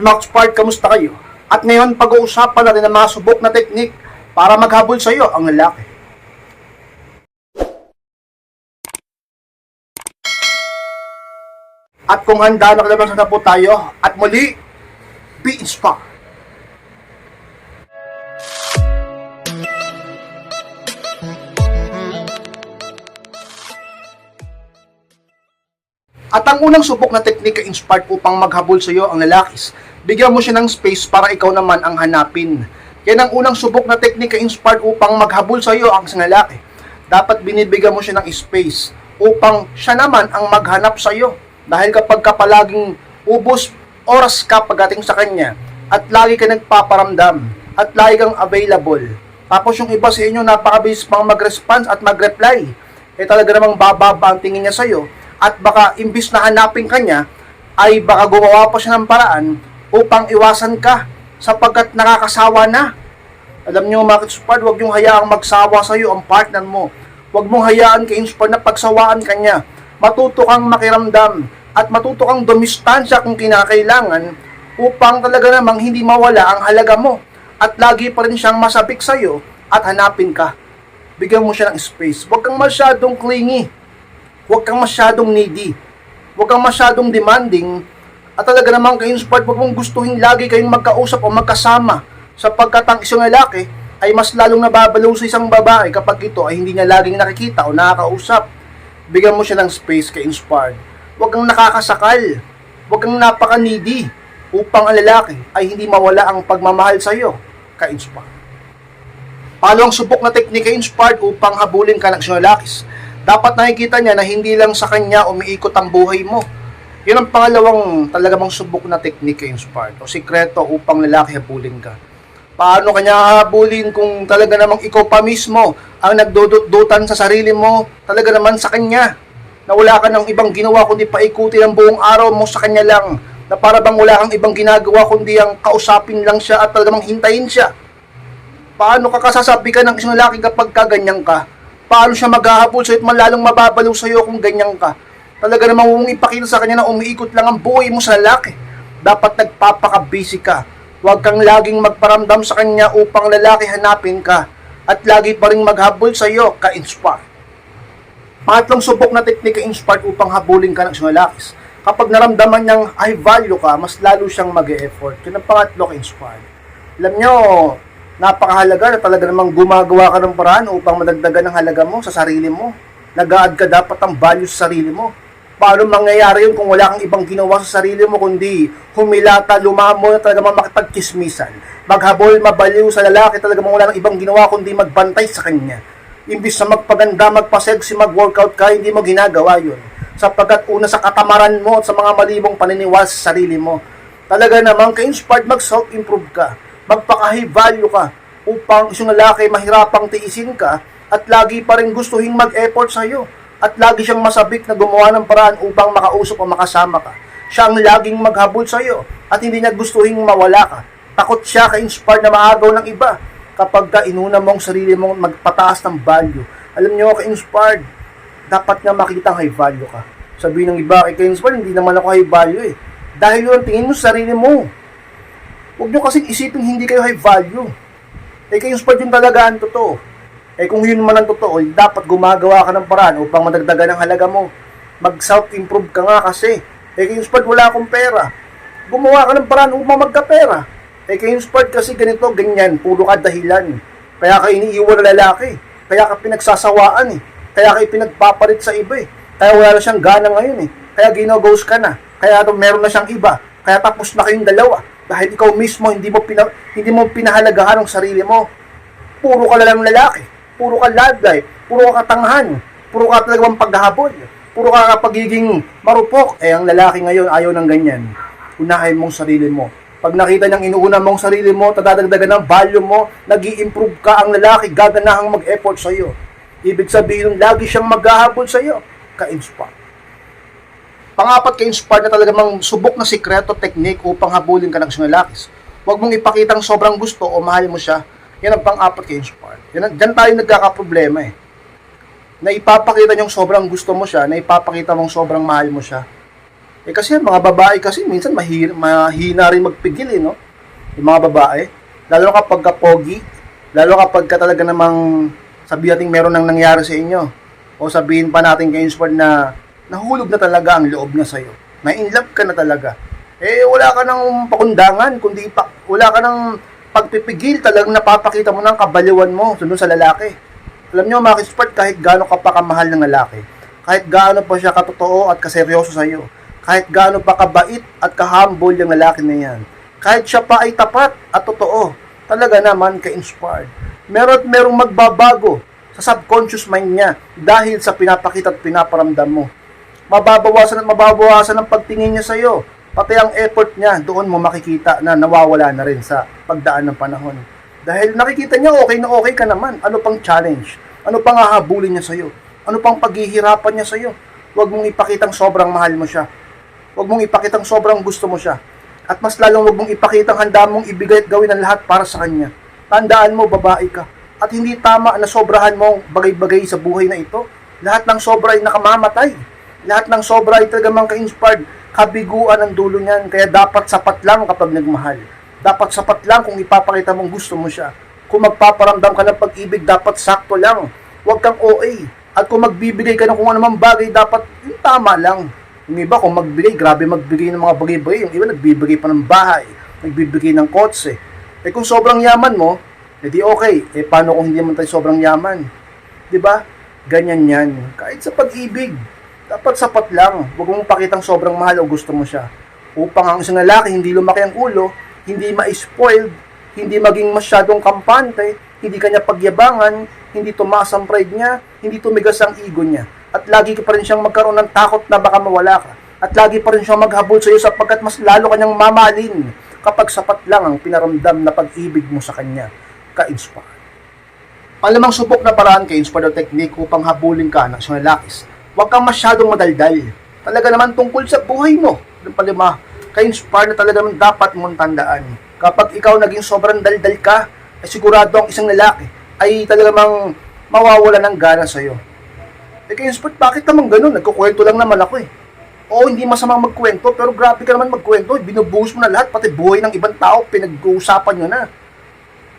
Maxpart, kamusta kayo? At ngayon, pag-uusapan natin ang mga subok na teknik para maghabol sa iyo ang lalaki. At kung handa na naman na po tayo, at muli, be inspired. At ang unang subok na teknik ay inspired upang maghabol sa iyo ang lalakis. Bigyan mo siya ng space para ikaw naman ang hanapin. Yan ang unang subok na teknik ay inspired upang maghabol sa iyo ang isang lalaki. Dapat binibigyan mo siya ng space upang siya naman ang maghanap sa iyo. Dahil kapag ka palaging ubos oras ka pagdating sa kanya at lagi ka nagpaparamdam at lagi kang available, tapos yung iba sa inyo napakabilis pang mag-response at mag-reply, talaga namang bababa ang tingin niya sa iyo. At baka imbis na hanapin ka niya, ay baka gumawa pa siya ng paraan upang iwasan ka sapagkat nakakasawa na. Alam niyo mga ka-inspired, huwag niyong hayaang magsawa sa iyo ang partner mo. Huwag mong hayaan ka-inspired na pagsawaan ka niya. Matuto kang makiramdam at matuto kang dumistansya kung kinakailangan upang talaga namang hindi mawala ang halaga mo at lagi pa rin siyang masabik sa iyo at hanapin ka. Bigyan mo siya ng space. Huwag kang masyadong clingy. Huwag kang masyadong needy. Huwag kang masyadong demanding. At talaga namang ka-inspired, huwag mong gustuhin lagi kayong magkausap o magkasama. Sapagkat ang isang lalaki ay mas lalong nababalaw sa isang babae kapag ito ay hindi niya laging nakikita o nakakausap. Bigyan mo siya ng space, ka-inspired. Huwag kang nakakasakal. Huwag kang napaka-needy upang ang lalaki ay hindi mawala ang pagmamahal sa iyo, ka-inspired. Paano ang subok na teknik, ka-inspired, upang habulin ka ng isang lalaki? Dapat nakikita niya na hindi lang sa kanya umiikot ang buhay mo. Yun ang pangalawang talaga mong subok na teknik, ka-inspired, o sikreto upang lalaki habulin ka. Paano kanya habulin kung talaga namang ikaw pa mismo ang nagdudutan sa sarili mo, talaga naman sa kanya, na wala ka ng ibang ginawa kundi paikutin ang buong araw mo sa kanya lang, na para bang wala kang ibang ginagawa kundi ang kausapin lang siya at talagang hintayin siya. Paano ka kasasabi ka ng isang lalaki kapag kaganyan ka? Paano siya maghahabol sa'yo at malalong mababaliw sa'yo kung ganyan ka? Talaga namang huwag ipakita sa kanya na umiikot lang ang buhay mo sa lalaki. Dapat nagpapaka-busy ka. Huwag kang laging magparamdam sa kanya upang lalaki hanapin ka. At lagi pa rin maghabol sa'yo, ka-inspire. Pangatlong subok na teknik, ka-inspire, upang habulin ka ng isang lalaki. Kapag naramdaman niyang high value ka, mas lalo siyang mag-e-effort. Yun ang pangatlo, ka-inspire. Alam nyo, napakahalaga na talaga namang gumagawa ka ng paraan upang madagdagan ang halaga mo sa sarili mo. Nag-a-add ka dapat ang value sa sarili mo. Paano mangyayari yun kung wala kang ibang ginawa sa sarili mo kundi humilata, lumamo na talaga makipagkismisan, maghabol, mabaliw sa lalaki, talaga wala kang ibang ginawa kundi magbantay sa kanya. Imbis na magpaganda, magpasexy, mag-workout ka, hindi mo ginagawa yun. Sapagkat una sa katamaran mo at sa mga malimong paniniwala sa sarili mo. Talaga namang ka-inspired, mag-self-improve ka. Magpaka-high value ka upang isang lalaki mahirapang tiisin ka at lagi pa rin gustuhin mag-effort sa iyo at lagi siyang masabik na gumawa ng paraan upang makausap o makasama ka. Siya ang laging maghabol sa iyo at hindi niya gustuhin mawala ka. Takot siya, ka-inspired, na maagaw ng iba kapag ka inuna mong sarili mong magpataas ng value. Alam niyo, ka-inspired, dapat nga makita high value ka. Sabihin ng iba, ka-inspired, hindi naman ako high value eh. Dahil yun, tingin mo sa sarili mo. Huwag nyo kasing isipin hindi kayo high value. Kayong inspired yun talaga ang totoo. Kung yun man ang totoo, dapat gumagawa ka ng paraan upang madagdagan ang halaga mo. Mag-self-improve ka nga kasi. Kayong inspired, wala akong pera. Gumawa ka ng paraan upang magkapera. Kayong inspired kasi ganito, ganyan, puro ka dahilan. Kaya ka iniiwan na lalaki. Kaya ka pinagsasawaan eh. Kaya ka pinagpapalit sa iba eh. Kaya wala na siyang gana ngayon eh. Kaya ginaghost ka na. Kaya meron na siyang iba. Kaya tapos na kayong dalawa. Dahil ikaw mismo hindi mo pinahalagahan ang sarili mo. Puro ka lang lalaki, puro ka love life, puro ka katangahan, puro ka talagang paghahabol, puro ka pagiging marupok. Ang lalaki ngayon ayaw ng ganyan. Unahin mong sarili mo. Pag nakita niyang inuuna mong sarili mo, tadadagdagan ng value mo, nag-i-improve ka, ang lalaki gaganahang mag-effort sa iyo. Ibig sabihin, lagi siyang maghahabol sa iyo, ka-inspire. Pangapat, ka-inspired, na talaga mang subok na sikreto, teknik upang habulin ka ng isang lalaki. Huwag mong ipakitang sobrang gusto o mahal mo siya. Yan ang pang-apat, ka-inspired. Diyan tayo nagkakaproblema eh. Na ipapakita niyong sobrang gusto mo siya, na ipapakita mong sobrang mahal mo siya. Kasi mga babae kasi minsan mahina rin magpigil no? Yung mga babae. Lalo kapag pogi, lalo kapag talaga namang sabihin natin meron nang nangyari sa inyo. O sabihin pa natin kay Inspired na nahulog na talaga ang loob niya sa'yo. Na in love ka na talaga. Wala ka nang pakundangan, kundi wala ka nang pagpipigil, talagang napapakita mo ng kabaliwan mo doon sa lalaki. Alam niyo mga Inspired, kahit gaano ka pa kamahal ng lalaki, kahit gaano pa siya katotoo at kaseryoso sa'yo, kahit gaano pa kabait at kahumble yung lalaki na yan, kahit siya pa ay tapat at totoo, talaga naman ka-inspired. Merong magbabago sa subconscious mind niya dahil sa pinapakita at pinaparamdam mo. Mababawasan ang pagtingin niya sa'yo. Pati ang effort niya, doon mo makikita na nawawala na rin sa pagdaan ng panahon. Dahil nakikita niya okay na okay ka naman. Ano pang challenge? Ano pang hahabulin niya sa'yo? Ano pang paghihirapan niya sa'yo? Huwag mong ipakitang sobrang mahal mo siya. Huwag mong ipakitang sobrang gusto mo siya. At mas lalong huwag mong ipakitang handa mong ibigay at gawin ang lahat para sa kanya. Tandaan mo, babae ka. At hindi tama na sobrahan mo bagay-bagay sa buhay na ito. Lahat ng sobra ay nakamamatay. Lahat ng sobra ay talagang ka-inspired. Kabiguan ang dulo niyan. Kaya dapat sapat lang kapag nagmahal. Dapat sapat lang kung ipapakita mong gusto mo siya. Kung magpaparamdam ka ng pag-ibig, dapat sakto lang. Huwag kang OA. At kung magbibigay ka ng kung anumang bagay, dapat yung tama lang. Yung iba, kung magbigay, grabe magbigay ng mga bagay-bagay. Yung iba, nagbibigay pa ng bahay. Nagbibigay ng kotse. Kung sobrang yaman mo, edi okay. Paano kung hindi naman tayo sobrang yaman? Diba? Ganyan yan. Kahit sa pag-ibig, dapat sapat lang. Huwag mong pakitang sobrang mahal o gusto mo siya. Upang ang isang lalaki hindi lumaki ang ulo, hindi ma-spoiled, hindi maging masyadong kampante, hindi kanya pagyabangan, hindi tumaas ang pride niya, hindi tumigas ang ego niya. At lagi ka pa rin siyang magkaroon ng takot na baka mawala ka. At lagi pa rin siyang maghabol sa iyo sapagkat mas lalo kanyang mamahalin kapag sapat lang ang pinaramdam na pag-ibig mo sa kanya. Ka-inspire. Palamang subok na paraan ka-inspire o technique upang habulin ka ng isang lalaki. Huwag kang masyadong madaldal. Talaga naman tungkol sa buhay mo. Palima, ka-inspire na talaga naman dapat mong tandaan. Kapag ikaw naging sobrang daldal ka, ay sigurado ang isang lalaki ay talaga namang mawawala ng gana sa'yo. Ka-inspire, bakit naman ganun? Nagkukwento lang naman ako Oo, hindi masamang magkwento, pero grabe ka naman magkwento. Binubuhos mo na lahat, pati buhay ng ibang tao, pinag-uusapan nyo na.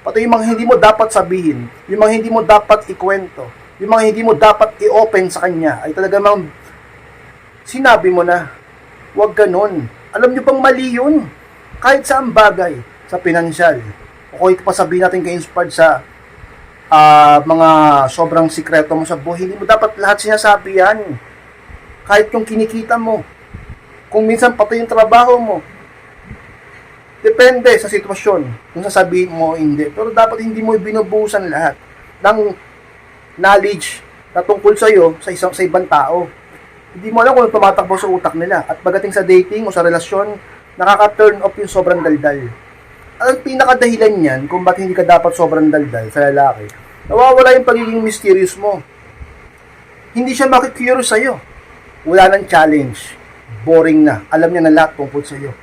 Pati yung mga hindi mo dapat sabihin, yung mga hindi mo dapat ikwento, yung mga hindi mo dapat i-open sa kanya, ay talaga mang sinabi mo na, huwag ganun. Alam nyo bang mali yun? Kahit saan bagay, sa pinansyal, o kung pa sabihin natin ka-inspired sa mga sobrang sikreto mo sa buhay, hindi mo dapat lahat sinasabi yan. Kahit yung kinikita mo, kung minsan pati yung trabaho mo, depende sa sitwasyon kung sasabihin mo o hindi. Pero dapat hindi mo binubuhusan lahat ng knowledge na tungkol sa'yo sa ibang tao. Hindi mo alam kung ano tumatakbo sa utak nila. At pagdating sa dating o sa relasyon, nakaka-turn off yung sobrang daldal. At ang pinakadahilan niyan kung bakit hindi ka dapat sobrang daldal sa lalaki, nawawala yung pagiging mysterious mo. Hindi siya makikurious sa'yo. Wala nang challenge. Boring na. Alam niya na lahat tungkol sa'yo.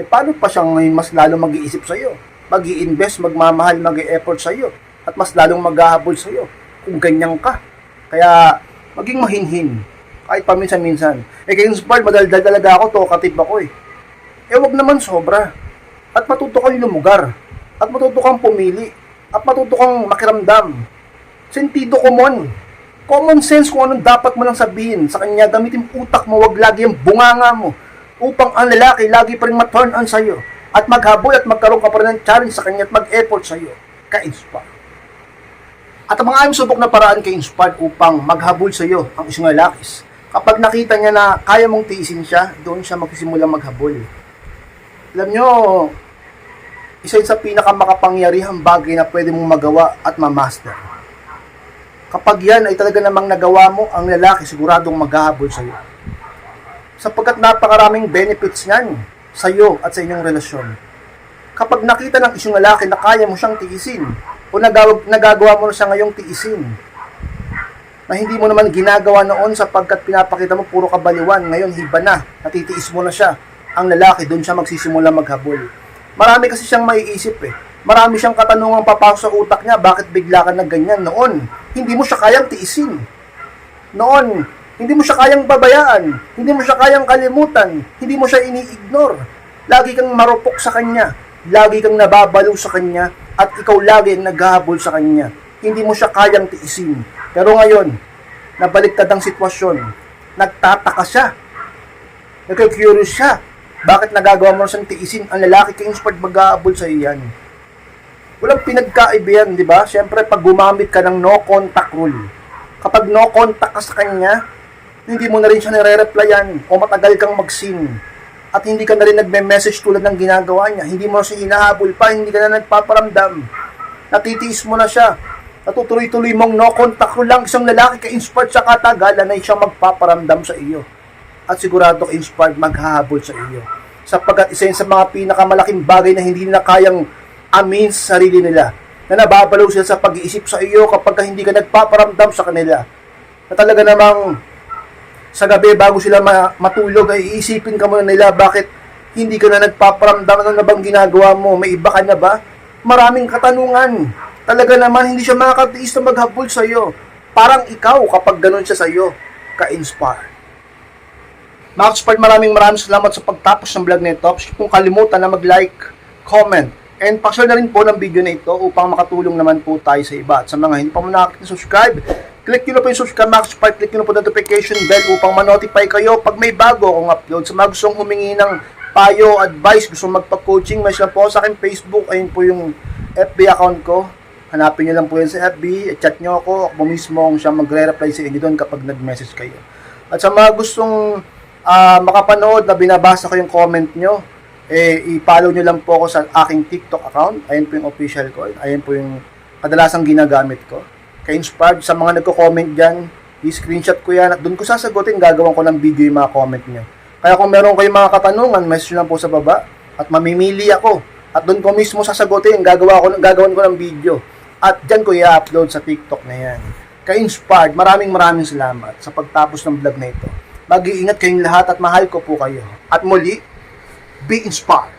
Paano pa siyang ngayon mas lalong mag-iisip sa'yo? Mag-i-invest, magmamahal, mag-i-effort sa'yo. At mas lalong maghahabol sa'yo. Kung ganyan ka. Kaya, maging mahinhin. Kahit paminsan-minsan. Ka-inspired, madaldal talaga ako, talkative ako wag naman sobra. At matuto kang lumugar. At matuto kang pumili. At matuto kang makiramdam. Sentido common. Common sense kung anong dapat mo lang sabihin sa kanya. Gamitin utak mo, wag lagi ang bunganga mo. Upang ang lalaki lagi pa rin ma-turn on sa'yo. At maghabol at magkaroon ka pa rin ng challenge sa kanya at mag-effort sa'yo. Ka-inspire. At ang mga subok na paraan ka-inspired upang maghabol sa'yo ang isang lalaki. Kapag nakita niya na kaya mong tiisin siya, doon siya magsisimula maghabol. Alam nyo, isa sa pinakamakapangyarihang bagay na pwede mong magawa at mamaster. Kapag yan ay talaga namang nagawa mo, ang lalaki siguradong maghahabol sa'yo. Sapagkat napakaraming benefits niyan sa'yo at sa inyong relasyon. Kapag nakita ng isang lalaki na kaya mo siyang tiisin, o nagagawa mo na siya ngayong tiisin, na hindi mo naman ginagawa noon sapagkat pinapakita mo puro kabaliwan, ngayon hiba na, natitiis mo na siya, ang lalaki doon siya magsisimula maghabol. Marami kasi siyang maiisip Marami siyang katanungang papasok sa utak niya, bakit bigla ka na ganyan noon? Hindi mo siya kayang tiisin. Noon, Hindi mo siya kayang babayaan, hindi mo siya kayang kalimutan, hindi mo siya ini-ignore. Lagi kang marupok sa kanya, lagi kang nababalo sa kanya, at ikaw lagi ang naghahabol sa kanya. Hindi mo siya kayang tiisin. Pero ngayon, nabaliktad ang sitwasyon. Nagtataka siya. Nagka-curious siya. Bakit nagagawa mo siyang tiisin? Ang lalaki ka-inspired mag-hahabol sa iyan. Walang pinagkaiba yan, di ba? Siyempre, pag gumamit ka ng no contact rule, kapag no contact ka sa kanya, hindi mo na rin siya nire-replyan o matagal kang mag-sin at hindi ka na rin nagme-message tulad ng ginagawa niya, hindi mo siya hinahabol pa, hindi ka na nagpaparamdam, natitiis mo na siya, natutuloy-tuloy mong no contact rule lang, isang lalaki ka-inspired sa katagalan na siyang magpaparamdam sa iyo at sigurado ka-inspired maghahabol sa iyo sapagkat isa yun sa mga pinakamalaking bagay na hindi na kayang amin sa sarili nila, na nababalaw sila sa pag-iisip sa iyo kapag hindi ka nagpaparamdam sa kanila, na talaga namang sa gabi bago sila matulog ay iisipin ka muna nila bakit hindi ka na nagpaparamdam, ano na bang ginagawa mo, may iba ka na ba? Maraming katanungan. Talaga naman hindi siya makakatiis na maghabol sa iyo. Parang ikaw kapag ganun siya sa iyo, ka-inspire. Mga ka-inspire, maraming salamat sa pagtapos ng vlog na ito. Kung kalimutan na mag-like, comment, and pa-share na rin po ng video na ito upang makatulong naman po tayo sa iba. At sa mga hindi pa mo nakakita-subscribe, click nyo na po yung subscribe, mga ka-inspire, click nyo na po notification bell upang ma-notify kayo pag may bago akong upload. Sa mga gustong humingi ng payo, advice, gustong magpa-coaching, may lang po sa akin Facebook, ayun po yung FB account ko. Hanapin nyo lang po yan sa FB, chat nyo ako mismo ang siya magre-reply sa inyo doon kapag nag-message kayo. At sa mga gustong makapanood na binabasa ko yung comment nyo, i-follow nyo lang po ako sa aking TikTok account. Ayun po yung official ko. Ayun po yung kadalasang ginagamit ko. Ka-inspired sa mga nagko-comment dyan, i-screenshot ko yan at doon ko sasagutin, gagawin ko ng video yung mga comment nyo. Kaya kung meron kayong mga katanungan, message lang po sa baba at mamimili ako. At doon ko mismo sasagutin, gagawin ko ng video. At dyan ko i-upload sa TikTok na yan. Ka-inspired, maraming salamat sa pagtapos ng vlog na ito. Mag-iingat kayong lahat at mahal ko po kayo. At muli, be inspired.